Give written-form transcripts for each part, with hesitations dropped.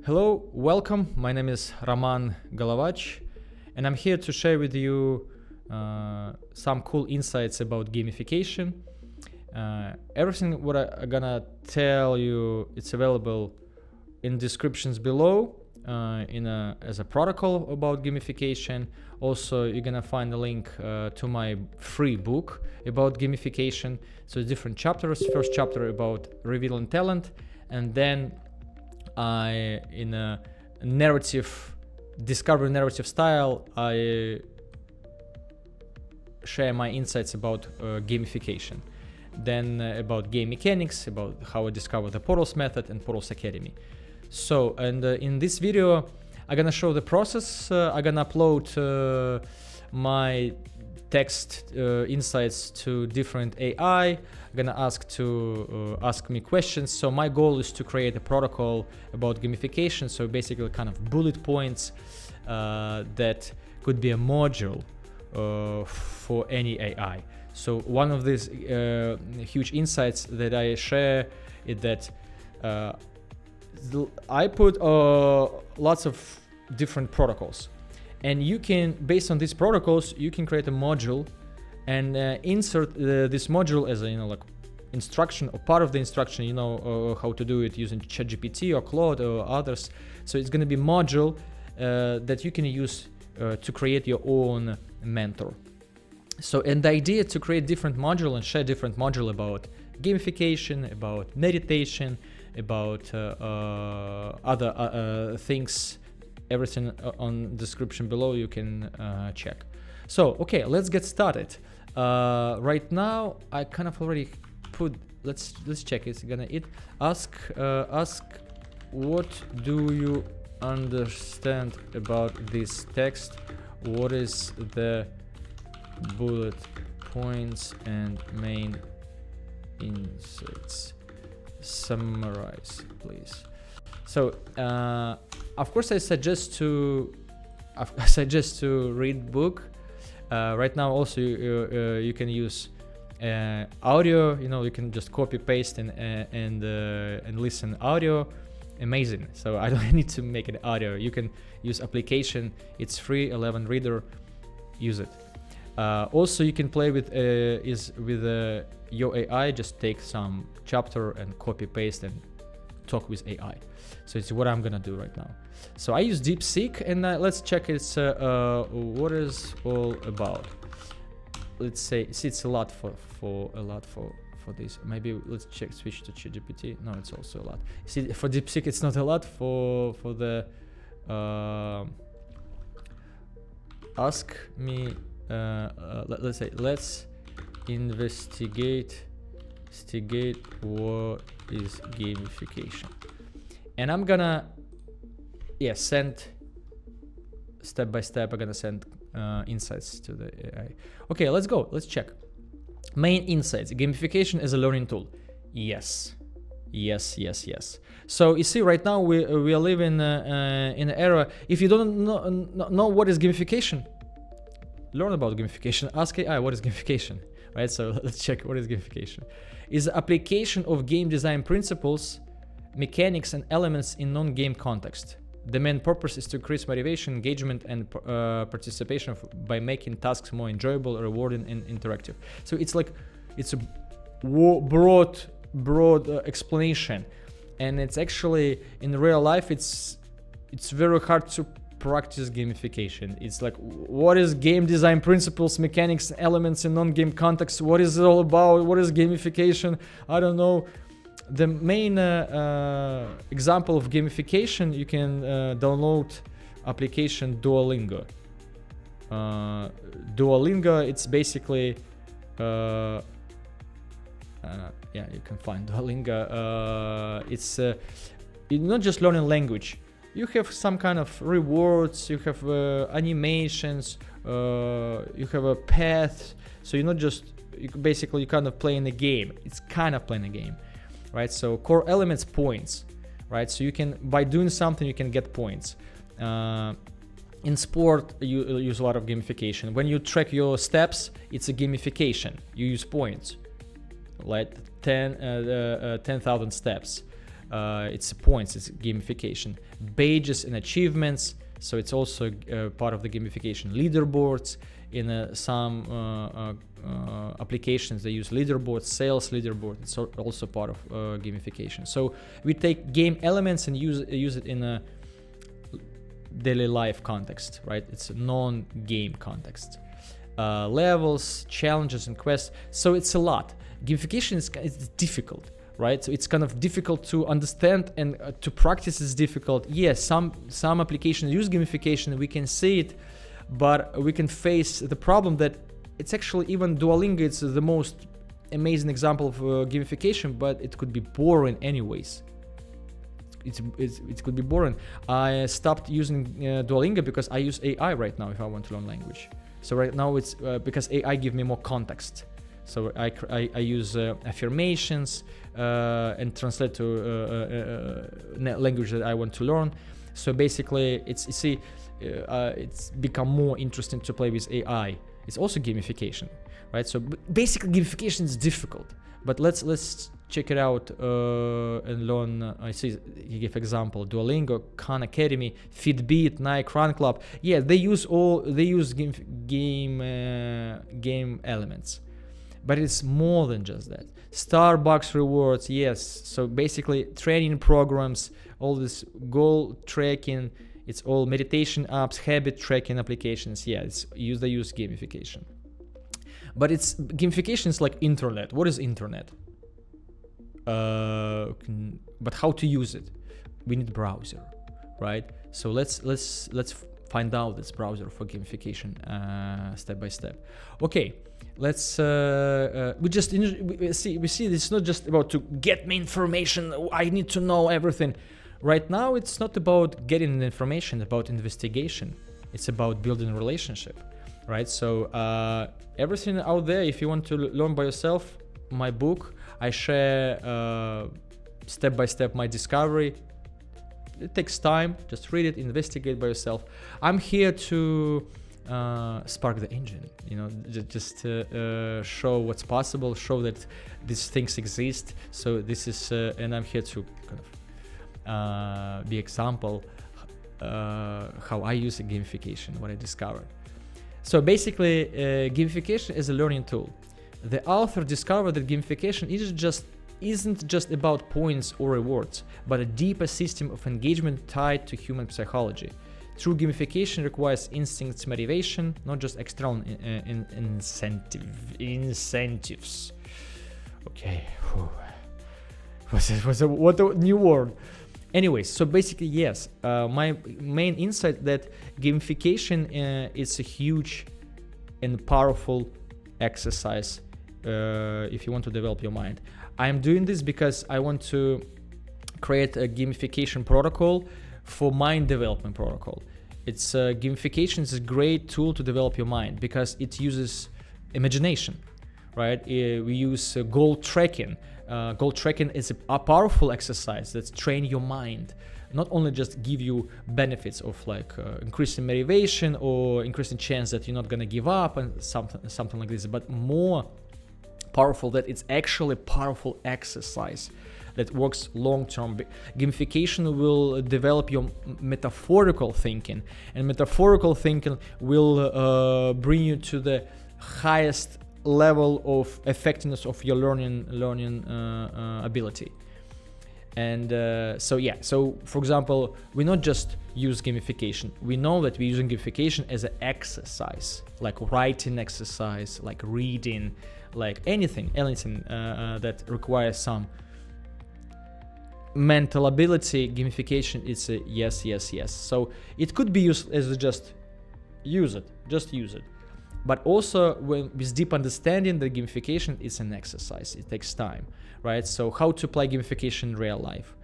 Hello, welcome. My name is Roman Golovach, and I'm here to share with you some cool insights about gamification. Everything what I'm gonna tell you, it's available in descriptions below as a protocol about gamification. Also, you're gonna find a link to my free book about gamification. So different chapters. First chapter about revealing talent, and then in a discovery narrative style, I share my insights about gamification. Then about game mechanics, about how I discovered the Portals method and Portals Academy. So, and in this video, I'm gonna show the process. I'm gonna upload my text insights to different AI. I'm gonna ask me questions. So my goal is to create a protocol about gamification. So basically kind of bullet points that could be a module for any AI. So one of these huge insights that I share is that I put lots of different protocols, and you can, based on these protocols, you can create a module and insert this module as a like instruction or part of the instruction, how to do it using ChatGPT or Claude or others. So it's going to be module that you can use to create your own mentor. So, and the idea to create different module and share different module about gamification, about meditation, about other things, everything on description below you can check. So, okay, let's get started. Right now, I kind of already put. Let's check. It's gonna ask what do you understand about this text? What is the bullet points and main insights? Summarize, please. So, of course, I suggest to read book. Right now, also you can use audio. You can just copy paste and listen audio. Amazing. So I don't need to make it audio. You can use application. It's free. 11 reader. Use it. Also, you can play with your AI. Just take some chapter and copy paste and talk with AI. So it's what I'm gonna do right now. So I use DeepSeek, and let's check it's what is all about. Let's say it's a lot for this. Maybe let's switch to ChatGPT. No, it's also a lot. See, for DeepSeek it's not a lot. For the ask me. Let's say let's investigate what is gamification, and I'm gonna send step by step. I'm gonna send insights to the AI. Okay, let's go. Let's check. Main insights: gamification as a learning tool. Yes. So you see, right now we are living in an era. If you don't know what is gamification, learn about gamification. Ask AI what is gamification, right? So let's check what is gamification. Is application of game design principles, mechanics, and elements in non-game context. The main purpose is to increase motivation, engagement, and participation by making tasks more enjoyable, rewarding, and interactive. So it's like it's a broad explanation, and it's actually in real life it's very hard to practice gamification. It's like, what is game design principles, mechanics, elements in non-game context? What is it all about? What is gamification? I don't know. The main example of gamification, you can download application Duolingo. Duolingo, it's basically you can find Duolingo. It's you're not just learning language. You have some kind of rewards, you have animations, you have a path. So you're not just, you're kind of playing a game. It's kind of playing a game, right? So core elements, points, right? So you can, by doing something, you can get points. In sport, you use a lot of gamification. When you track your steps, it's a gamification. You use points, like 10,000 steps. It's points, it's gamification. Badges and achievements, so it's also part of the gamification. Leaderboards, in some applications they use leaderboards, sales leaderboard, it's also part of gamification. So we take game elements and use it in a daily life context, right? It's a non-game context. Levels, challenges, and quests. So it's a lot. Gamification is difficult, right? So it's kind of difficult to understand, and to practice is difficult. Yes, some applications use gamification, we can see it, but we can face the problem that it's actually, even Duolingo, it's the most amazing example of gamification, but it could be boring anyways. It could be boring. I stopped using Duolingo because I use AI right now if I want to learn language. So right now it's because AI give me more context. So I use affirmations and translate to language that I want to learn. So basically, it's become more interesting to play with AI. It's also gamification, right? So basically, gamification is difficult. But let's check it out and learn. I see you give example: Duolingo, Khan Academy, Fitbit, Nike Run Club. Yeah, they use game elements, but it's more than just that. Starbucks rewards, yes. So basically, training programs, all this goal tracking. It's all meditation apps, habit tracking applications. Yeah, they use gamification. But gamification is like internet. What is internet? But how to use it? We need browser, right? So let's find out this browser for gamification step by step. Okay, let's we see it's not just about to get me information. I need to know everything. Right now, it's not about getting the information, about investigation. It's about building a relationship, right? So everything out there, if you want to learn by yourself, my book, I share step by step my discovery. It takes time. Just read it, investigate by yourself. I'm here to spark the engine, just show what's possible, show that these things exist. So this is, and I'm here to kind of be example how I use gamification, what I discovered. So basically, gamification is a learning tool. The author discovered that gamification isn't just about points or rewards, but a deeper system of engagement tied to human psychology. True gamification requires instincts, motivation, not just external incentives. Okay, what a new word. Anyways, so basically, yes, my main insight that gamification is a huge and powerful exercise if you want to develop your mind. I am doing this because I want to create a gamification protocol for mind development protocol. It's gamification is a great tool to develop your mind because it uses imagination, right? We use goal tracking. Goal tracking is a powerful exercise that's train your mind, not only just give you benefits of like increasing motivation or increasing chance that you're not gonna give up and something like this, but more powerful that it's actually a powerful exercise that works long term. Gamification will develop your metaphorical thinking, and metaphorical thinking will bring you to the highest level of effectiveness of your learning ability. And so for example, we not just use gamification, we know that we're using gamification as an exercise, like writing exercise, like reading, like anything that requires some mental ability. Gamification is a yes. So it could be used as just use it. But also with deep understanding that gamification is an exercise. It takes time, right? So how to apply gamification in real life?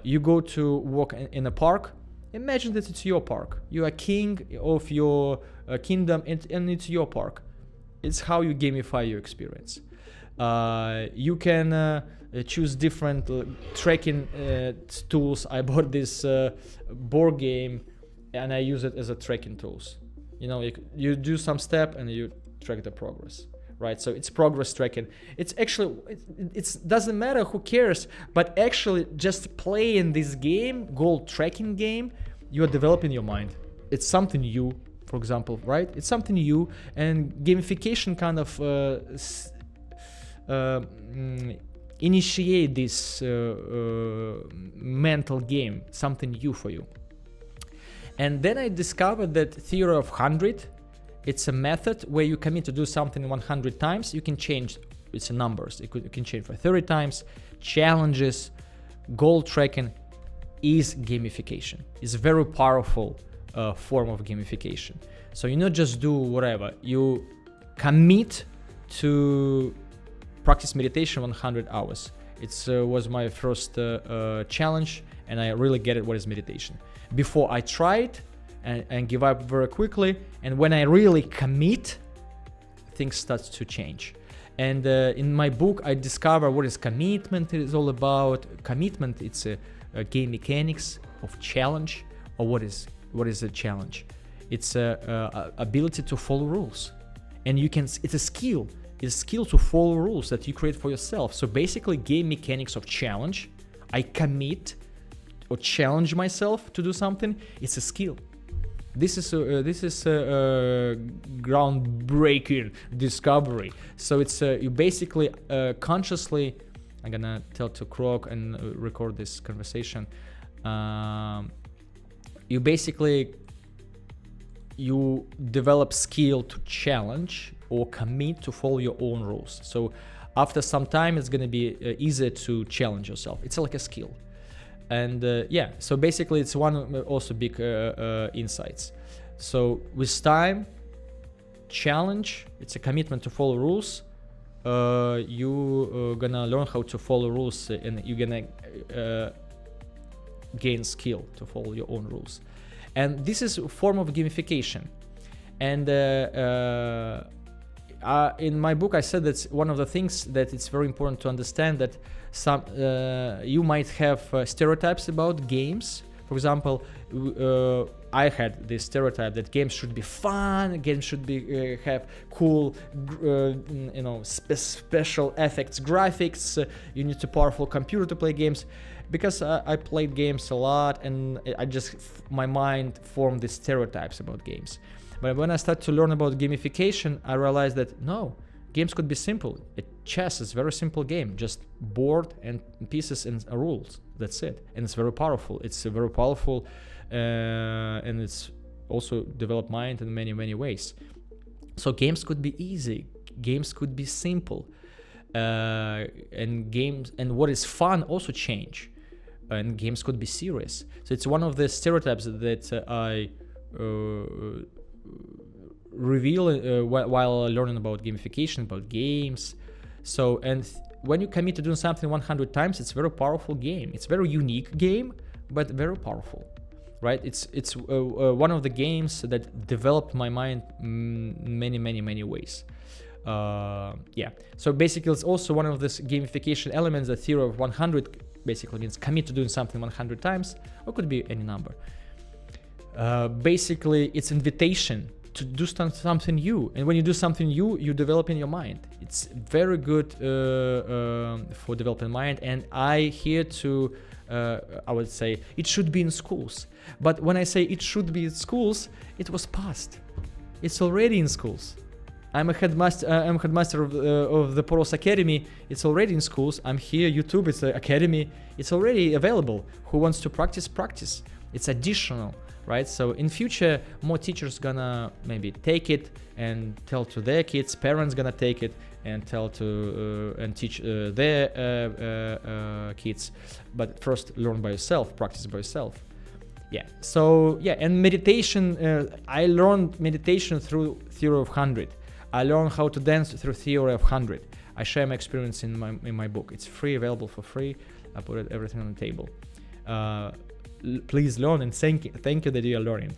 You go to walk in a park. Imagine that it's your park. You are king of your kingdom and it's your park. It's how you gamify your experience. You can choose different tracking tools. I bought this board game and I use it as a tracking tools. You do some step and you track the progress, right? So it's progress tracking. It's actually, it doesn't matter, who cares, but actually just playing this game, goal tracking game, you're developing your mind. It's something new, for example, right? It's something new, and gamification kind of initiate this mental game, something new for you. And then I discovered that theory of 100, it's a method where you commit to do something 100 times. You can change, it's numbers. You can change for 30 times. Challenges, goal tracking is gamification. It's a very powerful form of gamification. So you not just do whatever, you commit to practice meditation 100 hours. It was my first challenge, and I really get it what is meditation. Before I tried and give up very quickly, and when I really commit, things start to change. And in my book, I discover what is commitment is all about. Commitment, it's a game mechanics of challenge, or what is a challenge? It's a ability to follow rules, and you can. It's a skill. It's a skill to follow rules that you create for yourself. So basically, game mechanics of challenge. I commit or challenge myself to do something. It's a skill. This is a groundbreaking discovery. So it's you basically consciously. I'm gonna tell to Claude and record this conversation. You basically develop skill to challenge or commit to follow your own rules. So after some time, it's gonna be easier to challenge yourself. It's like a skill. And yeah, so basically it's one also big insights. So with time, challenge, it's a commitment to follow rules. You gonna learn how to follow rules, and you're gonna gain skill to follow your own rules. And this is a form of gamification. And in my book, I said that one of the things that it's very important to understand that some you might have stereotypes about games. For example, I had this stereotype that games should be fun, games should be have cool, special effects, graphics. You need a powerful computer to play games. Because I played games a lot, and my mind formed these stereotypes about games. But when I started to learn about gamification, I realized that no, games could be simple. Chess is a very simple game, just board and pieces and rules. That's it. And it's very powerful. It's very powerful, and it's also developed mind in many, many ways. So games could be easy. Games could be simple. And games and what is fun also change. And games could be serious. So it's one of the stereotypes that I reveal while learning about gamification, about games. So, and when you commit to doing something 100 times, it's a very powerful game. It's a very unique game, but very powerful, right? It's one of the games that developed my mind many, many, many ways. Yeah. So basically, it's also one of these gamification elements. The theory of 100 basically means commit to doing something 100 times, or could be any number. Basically, it's invitation to do something new, and when you do something new, you develop in your mind. It's very good for developing mind, and I here to I would say it should be in schools. But when I say it should be in schools, it was past. It's already in schools. I'm a headmaster of the Poros Academy. It's already in schools. I'm here. YouTube is an academy. It's already available. Who wants to practice? It's additional, right? So in future, more teachers gonna maybe take it and tell to their kids. Parents gonna take it and tell to and teach their kids. But first, learn by yourself. Practice by yourself. Yeah. So yeah, and meditation. I learned meditation through theory of 100. I learned how to dance through theory of 100. I share my experience in my book. It's free, available for free. I put everything on the table. Please learn, and thank you that you are learning.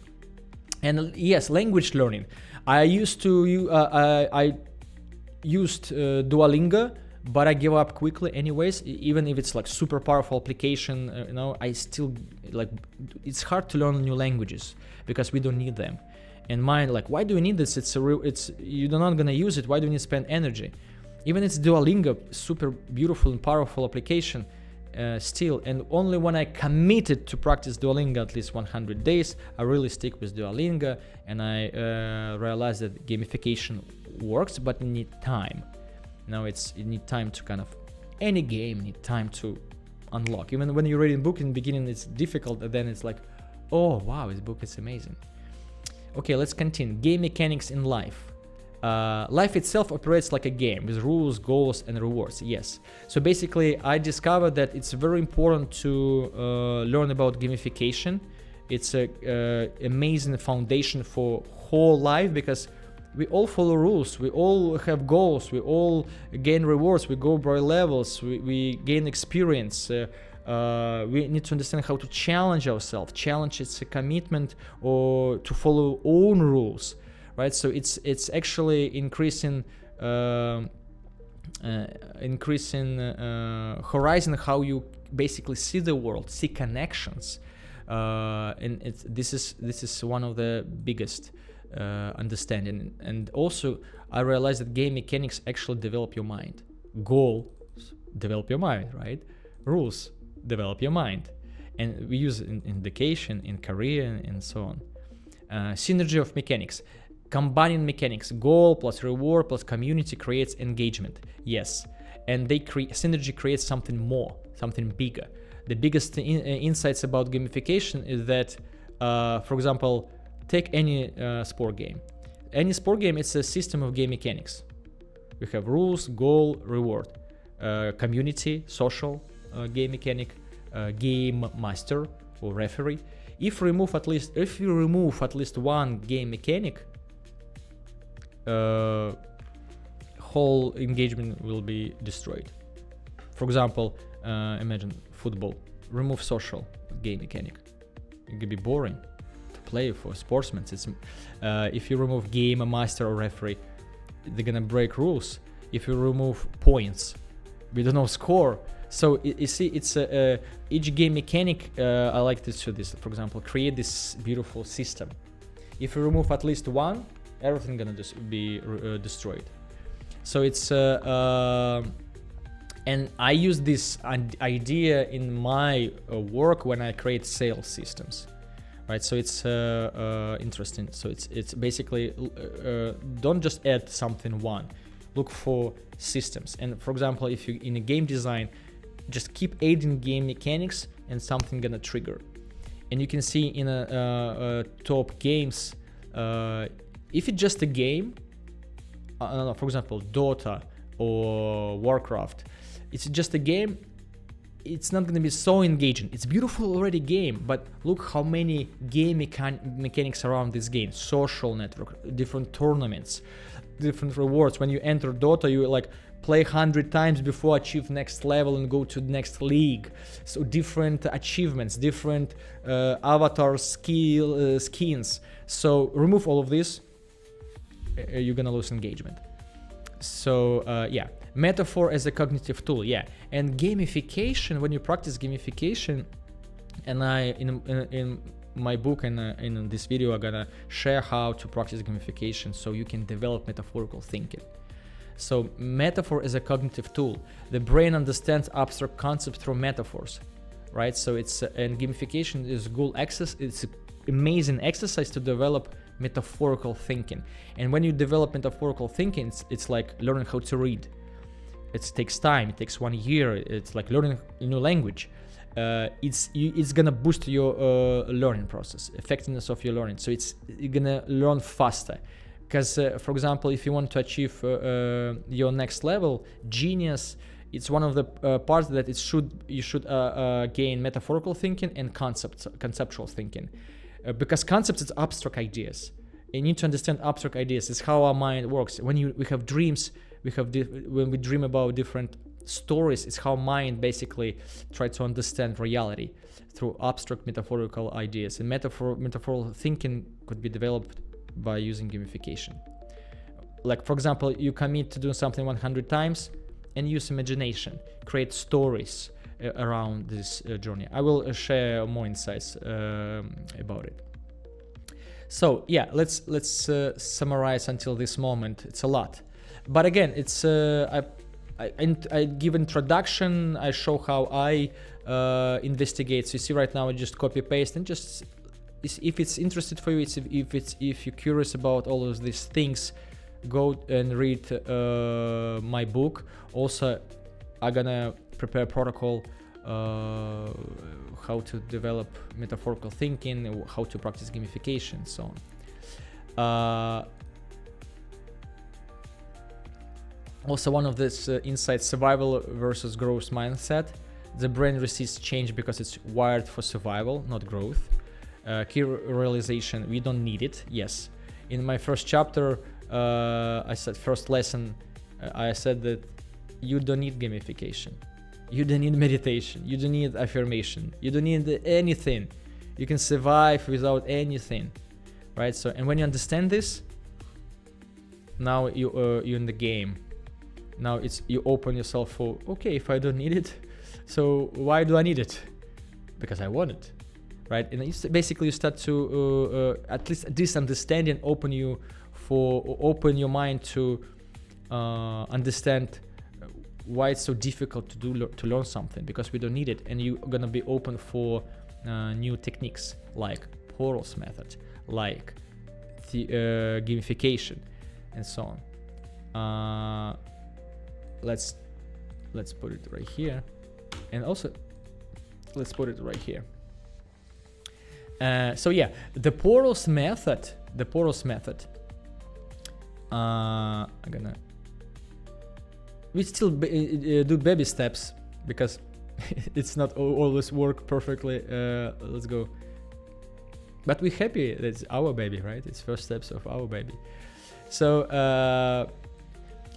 And yes, language learning. I used Duolingo, but I give up quickly anyways. Even if it's like super powerful application, I still like. It's hard to learn new languages because we don't need them. and mind like, why do you need this? You're not gonna use it. Why do you need to spend energy? Even it's Duolingo, super beautiful and powerful application still. And only when I committed to practice Duolingo at least 100 days, I really stick with Duolingo, and I realized that gamification works, but you need time. Now you need time to kind of, any game need time to unlock. Even when you're reading a book in the beginning, it's difficult, and then it's like, oh wow, this book is amazing. Okay, let's continue. Game mechanics in life. Life itself operates like a game with rules, goals, and rewards. Yes. So basically, I discovered that it's very important to learn about gamification. It's a amazing foundation for whole life, because we all follow rules, we all have goals, we all gain rewards, we go by levels, we gain experience. We need to understand how to challenge ourselves. Challenge, it's a commitment or to follow own rules. Right, so it's actually increasing horizon, how you basically see the world, see connections, and this is one of the biggest understanding. And also, I realized that game mechanics actually develop your mind. Goals develop your mind, right? Rules develop your mind, and we use it in education, in career, and so on. Synergy of mechanics. Combining mechanics, goal plus reward plus community creates engagement. Yes, and synergy creates something more, something bigger. The biggest insights about gamification is that, for example, take any sport game. Any sport game, it's a system of game mechanics. We have rules, goal, reward, community, social game mechanic, game master or referee. If you remove at least one game mechanic, whole engagement will be destroyed. For example, imagine football. Remove social game mechanic. It could be boring to play for sportsmen. If you remove game master or referee, they're gonna break rules. If you remove points, we don't know score. So you see, it's each game mechanic. I like to do this. For example, create this beautiful system. If you remove at least one, everything gonna be destroyed. So it's and I use this idea in my work when I create sales systems, right? So it's interesting. So it's basically don't just add something one, look for systems. And for example, if you in a game design, just keep adding game mechanics and something gonna trigger. And you can see in top games. If it's just a game, for example, Dota or Warcraft, it's just a game, it's not going to be so engaging. It's beautiful already game, but look how many game mechanics around this game. Social network, different tournaments, different rewards. When you enter Dota, you like play 100 times before achieve next level and go to the next league. So different achievements, different avatar skins. So remove all of this, you're gonna lose engagement. So yeah, metaphor as a cognitive tool. Yeah, and gamification, when you practice gamification, and I in my book and in this video I'm gonna share how to practice gamification so you can develop metaphorical thinking. So metaphor is a cognitive tool. The brain understands abstract concepts through metaphors, right? So it's and gamification is good access. It's an amazing exercise to develop metaphorical thinking. And when you develop metaphorical thinking, it's like learning how to read. It takes time. It takes 1 year. It's like learning a new language. It's gonna boost your learning process, effectiveness of your learning. So you're gonna learn faster. Because, for example, if you want to achieve your next level, genius, it's one of the parts that you should gain metaphorical thinking and conceptual thinking. Because concepts is abstract ideas. You need to understand abstract ideas. It's how our mind works. When we have dreams, when we dream about different stories, it's how mind basically tries to understand reality through abstract metaphorical ideas. And metaphorical thinking could be developed by using gamification. Like, for example, you commit to doing something 100 times and use imagination, create stories around this journey. I will share more insights about it. So yeah, let's summarize until this moment. It's a lot, but again, it's I give introduction. I show how I investigate. So you see right now, I just copy paste and just if it's interested for you, if you're curious about all of these things, go and read my book. Also, I'm gonna prepare a protocol. How to develop metaphorical thinking, how to practice gamification, so on. Also, one of these insights: survival versus growth mindset. The brain resists change because it's wired for survival, not growth. Key realization: we don't need it. Yes, in my first chapter, I said first lesson. I said that you don't need gamification. You don't need meditation. You don't need affirmation. You don't need anything. You can survive without anything, right? So, and when you understand this, now you're in the game. Now you open yourself for, okay, if I don't need it, so why do I need it? Because I want it, right? And basically you start to at least this understanding open your mind to understand why it's so difficult to learn something, because we don't need it, and you're gonna be open for new techniques like portals method, like the gamification, and so on. Let's put it right here, and also let's put it right here. So yeah, the portals method. We still do baby steps because it's not always work perfectly. Let's go. But we're happy that it's our baby, right? It's first steps of our baby. So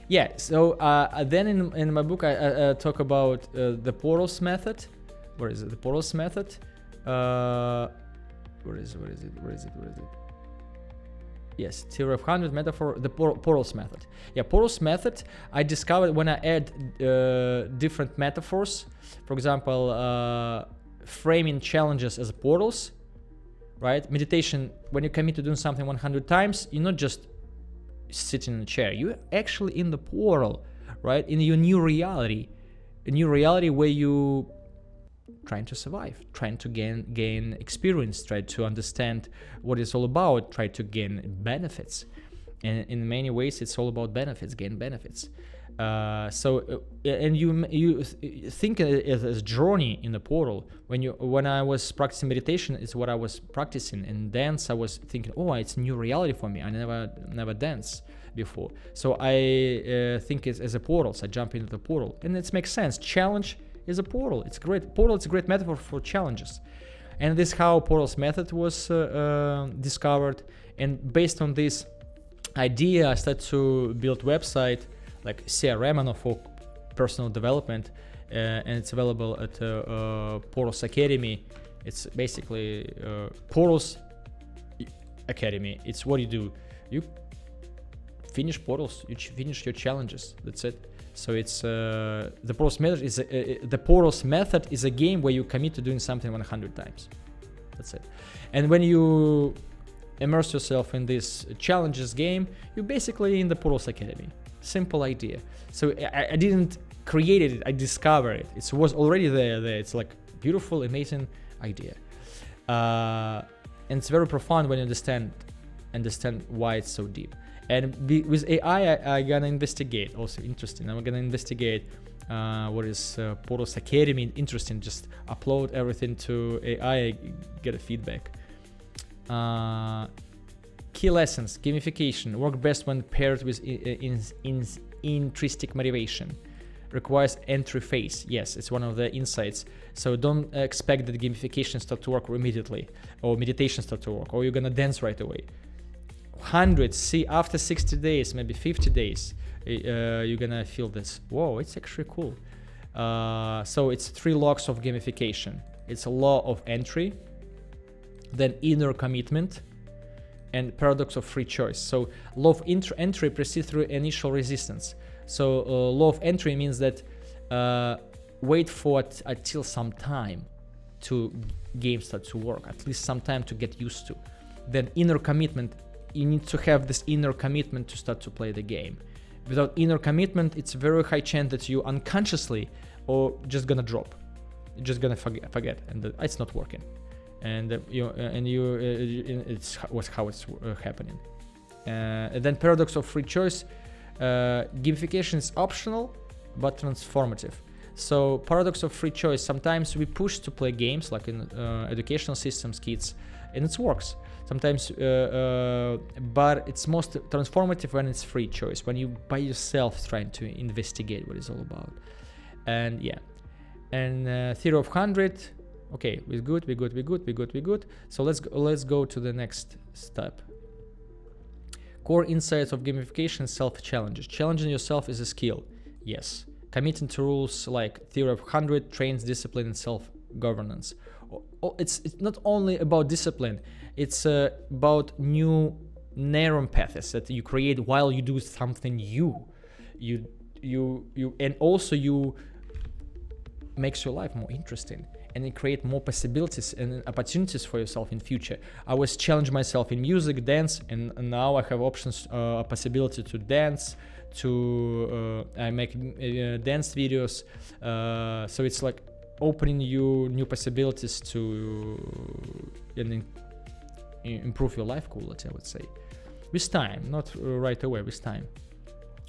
yeah. So then in my book I talk about the portals method. Where is it? The portals method. Where is it? Yes, theory of 100 metaphor, the portals method. Yeah, portals method I discovered when I add different metaphors. For example, framing challenges as portals, right? Meditation, when you commit to doing something 100 times, you're not just sitting in a chair. You're actually in the portal, right? In your new reality. A new reality where you trying to survive, trying to gain experience, try to understand what it's all about, try to gain benefits. And in many ways, it's all about benefits, gain benefits. And you think as a journey in the portal. When I was practicing meditation, it's what I was practicing. And dance, I was thinking, oh, it's new reality for me. I never danced before. So I think it's as a portal. So I jump into the portal, and it makes sense. Challenge is a portal. It's a great metaphor for challenges. And this is how portals method was discovered. And based on this idea, I started to build website like CRM for personal development, and it's available at Portals Academy. It's basically Portals Academy. It's what you do. You finish portals. You finish your challenges. That's it. So it's the portals method is a game where you commit to doing something 100 times. That's it. And when you immerse yourself in this challenges game, you're basically in the Portals Academy. Simple idea. So I didn't create it. I discovered it. It was already there. It's like beautiful, amazing idea. And it's very profound when you understand why it's so deep. And with AI, I'm gonna investigate. Also interesting. I'm gonna investigate what is Portals Academy. Interesting. Just upload everything to AI, get a feedback. Key lessons: gamification work best when paired with intrinsic motivation. Requires entry phase. Yes, it's one of the insights. So don't expect that gamification start to work immediately, or meditation start to work, or you're gonna dance right away. 100, see, after 60 days, maybe 50 days, you're gonna feel this. Whoa, it's actually cool. So it's 3 laws of gamification. It's a law of entry, then inner commitment, and paradox of free choice. So law of entry proceeds through initial resistance. So law of entry means that wait for until some time to game start to work, at least some time to get used to. then inner commitment, you need to have this inner commitment to start to play the game. Without inner commitment, it's a very high chance that you unconsciously or just gonna drop. You're just gonna forget, and it's not working. And it's how it's happening. And then paradox of free choice. Gamification is optional but transformative. So paradox of free choice, sometimes we push to play games like in educational systems, kids, and it works sometimes, but it's most transformative when it's free choice, when you by yourself trying to investigate what it's all about. And yeah, and theory of 100. Okay, we're good. So let's go to the next step. Core insights of gamification: self-challenges. Challenging yourself is a skill. Yes. Committing to rules like theory of 100 trains discipline and self-governance. It's not only about discipline, it's about new neuron paths that you create while you do something you and also you makes your life more interesting, and it create more possibilities and opportunities for yourself in future. I was challenge myself in music, dance, and now I have options, possibility to dance, to I make dance videos, so it's like opening you new possibilities to improve your life quality, I would say, with time, not right away, with time.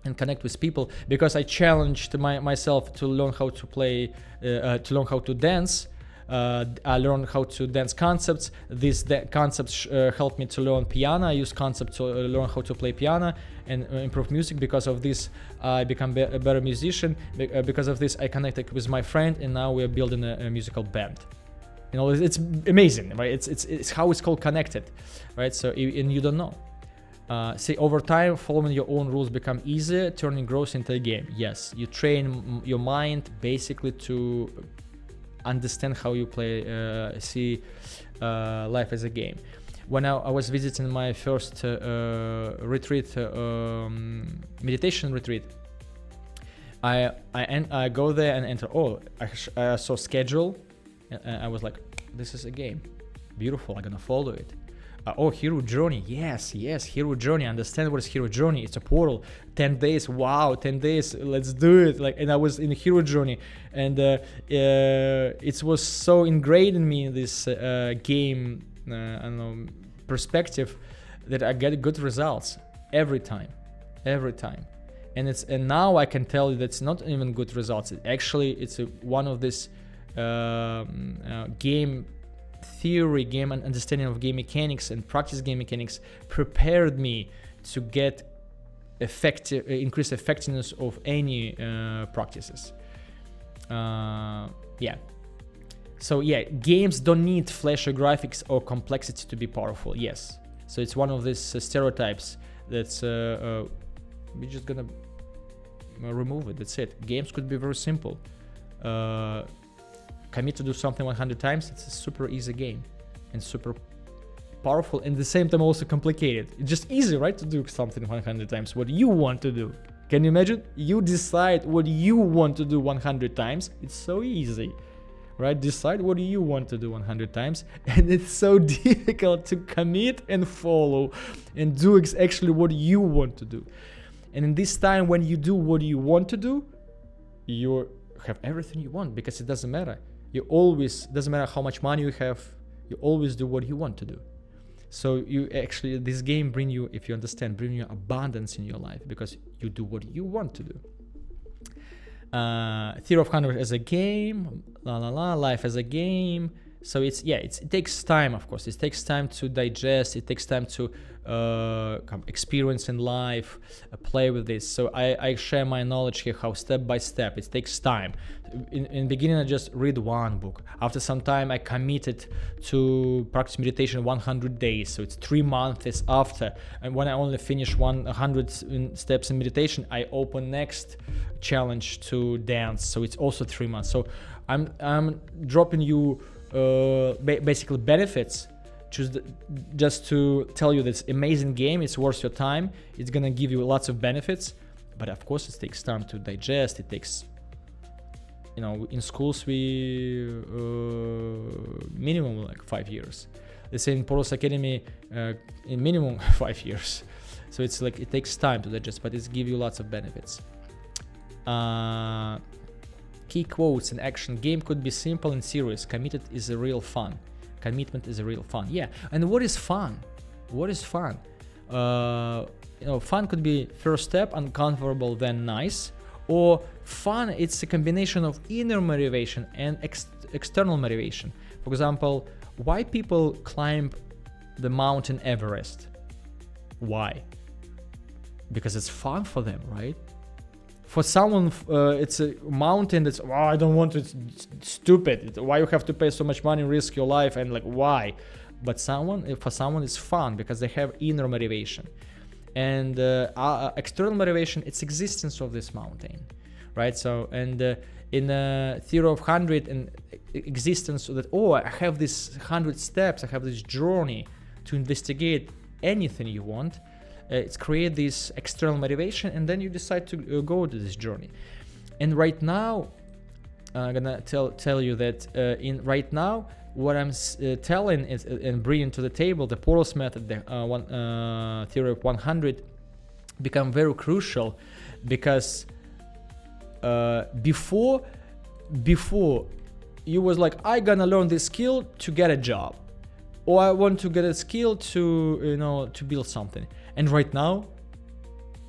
And connect with people, because I challenged myself to learn how to play, to learn how to dance. I learned how to dance concepts. These concepts helped me to learn piano. I use concepts to learn how to play piano and improve music. Because of this, I become a better musician. Because of this, I connected with my friend, and now we are building a musical band. You know, it's amazing, right? It's how it's called connected, right? So, and you don't know. See, over time, following your own rules become easier, turning growth into a game. Yes, you train your mind basically to understand how you play, see life as a game. When I was visiting my first retreat, meditation retreat, I go there and enter. I saw schedule, and I was like, this is a game, beautiful. I'm gonna follow it. Hero journey. Yes, hero journey. Understand what is hero journey. It's a portal. 10 days. Wow, 10 days. Let's do it. Like, and I was in hero journey, and it was so ingrained in me, this game, I don't know, perspective, that I get good results every time. And now I can tell you that's not even good results. It's one of this game theory, game and understanding of game mechanics and practice game mechanics prepared me to get increased effectiveness of any practices. Games don't need flashy graphics or complexity to be powerful. Yes, so it's one of these stereotypes that's we're just gonna remove it. That's it. Games could be very simple. Commit to do something 100 times. It's a super easy game and super powerful, and at the same time also complicated. It's just easy, right, to do something 100 times what you want to do. Can you imagine? You decide what you want to do 100 times. It's so easy, right? Decide what you want to do 100 times, and it's so difficult to commit and follow and do actually what you want to do. And in this time when you do what you want to do, you have everything you want, because it doesn't matter. Doesn't matter how much money you have, you always do what you want to do. So this game bring you abundance in your life, because you do what you want to do. Theory of 100 as a game, life as a game. So it takes time, of course. It takes time to digest. It takes time to experience in life, play with this. So I share my knowledge here, how step by step. It takes time. In the beginning, I just read one book. After some time, I committed to practice meditation 100 days. So it's 3 months after. And when I only finish 100 steps in meditation, I open next challenge to dance. So it's also 3 months. So I'm dropping you basically benefits, just to tell you this amazing game. It's worth your time. It's gonna give you lots of benefits, but of course it takes time to digest. It takes, in schools we minimum like 5 years. Let's say in Poros Academy, in minimum 5 years. So it's like it takes time to digest, but it's give you lots of benefits. Key quotes in action. Game could be simple and serious. Committed is a real fun. Commitment is a real fun. Yeah. And what is fun? What is fun? Fun could be first step, uncomfortable, then nice. Or fun, it's a combination of inner motivation and external motivation. For example, why people climb the mountain Everest? Why? Because it's fun for them, right? For someone, it's a mountain that's, I don't want to, it's stupid. Why you have to pay so much money, risk your life, and like, why? But for someone, it's fun because they have inner motivation. And external motivation, it's existence of this mountain, right? So, and in Theory of 100 and existence that, I have this 100 steps, I have this journey to investigate anything you want. It's create this external motivation, and then you decide to go to this journey. And right now, I'm gonna tell you that right now, what I'm telling is and bringing to the table, the Poros method, the Theory of 100, become very crucial because before you was like, I gonna learn this skill to get a job, or I want to get a skill to to build something. And right now,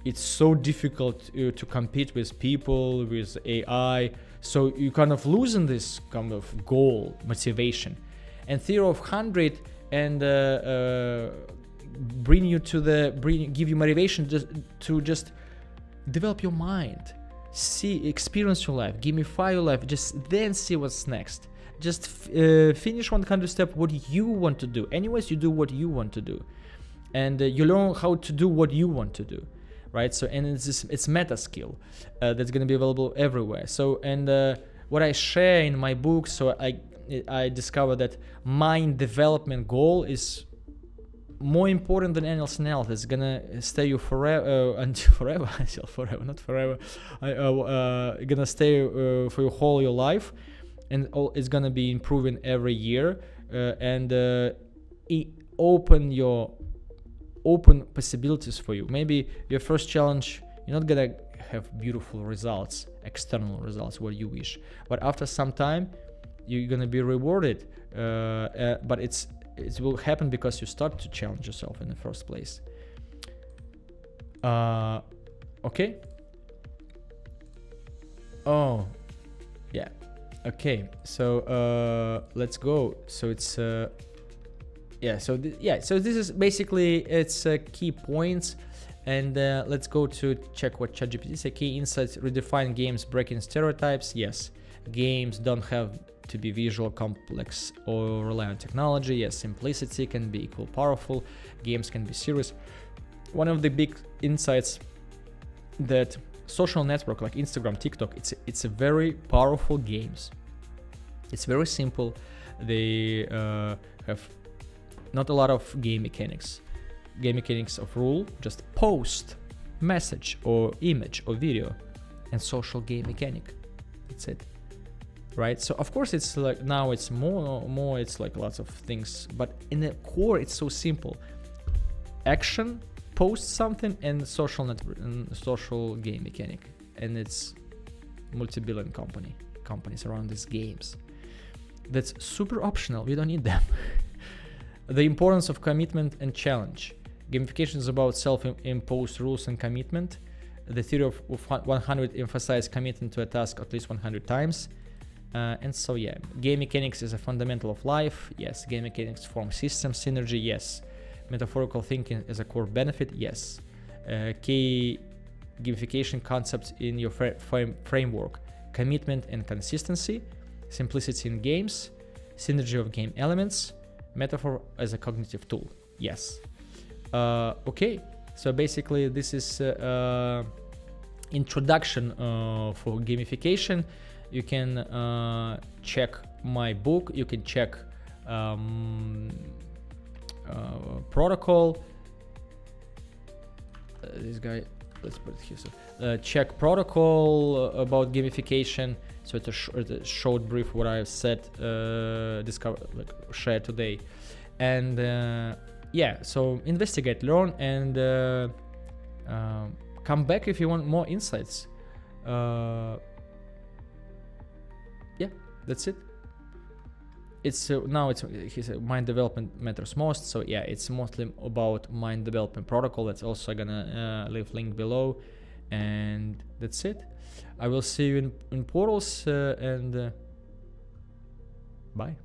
it's so difficult to compete with people, with AI. So you kind of losing this kind of goal, motivation. And Theory of 100 and give you motivation to just develop your mind, experience your life, gamify your life, just then see what's next. Just finish 100 steps, what you want to do. Anyways, you do what you want to do. And you learn how to do what you want to do, right? So, and it's meta skill that's going to be available everywhere. So, and what I share in my book, so I discovered that mind development goal is more important than anything else. It's gonna stay you forever, until forever, not forever. Gonna stay for your whole your life, and it's gonna be improving every year, and open possibilities for you. Maybe your first challenge, you're not gonna have beautiful results, external results, what you wish, but after some time you're gonna be rewarded, but it will happen because you start to challenge yourself in the first place. Okay. Oh yeah, okay, so let's go. So it's so this is basically its key points, and let's go to check what ChatGPT says. Key insights: redefine games, breaking stereotypes. Yes, games don't have to be visual, complex, or rely on technology. Yes, simplicity can be equal powerful. Games can be serious. One of the big insights that social network like Instagram, TikTok, it's a very powerful games. It's very simple. They have not a lot of game mechanics of rule, just post, message, or image, or video, and social game mechanic. That's it, right? So of course it's like now it's more it's like lots of things, but in the core it's so simple. Action, post something, and social network and social game mechanic, and it's multi-billion companies around these games. That's super optional. We don't need them. The importance of commitment and challenge. Gamification is about self-imposed rules and commitment. The theory of 100 emphasizes committing to a task at least 100 times. And so yeah, game mechanics is a fundamental of life. Yes, game mechanics form system synergy. Yes, metaphorical thinking is a core benefit. Yes, key gamification concepts in your framework: commitment and consistency, simplicity in games, synergy of game elements, metaphor as a cognitive tool. Yes. Okay, so basically this is introduction for gamification. You can check my book, you can check protocol. This guy, let's put it here. So, check protocol about gamification. So it's a short brief what I said, share today. And yeah, so investigate, learn, and come back if you want more insights. Yeah, that's it. It's now it's he said mind development matters most. So yeah, it's mostly about mind development protocol. That's also gonna leave link below, and that's it. I will see you in portals, and bye.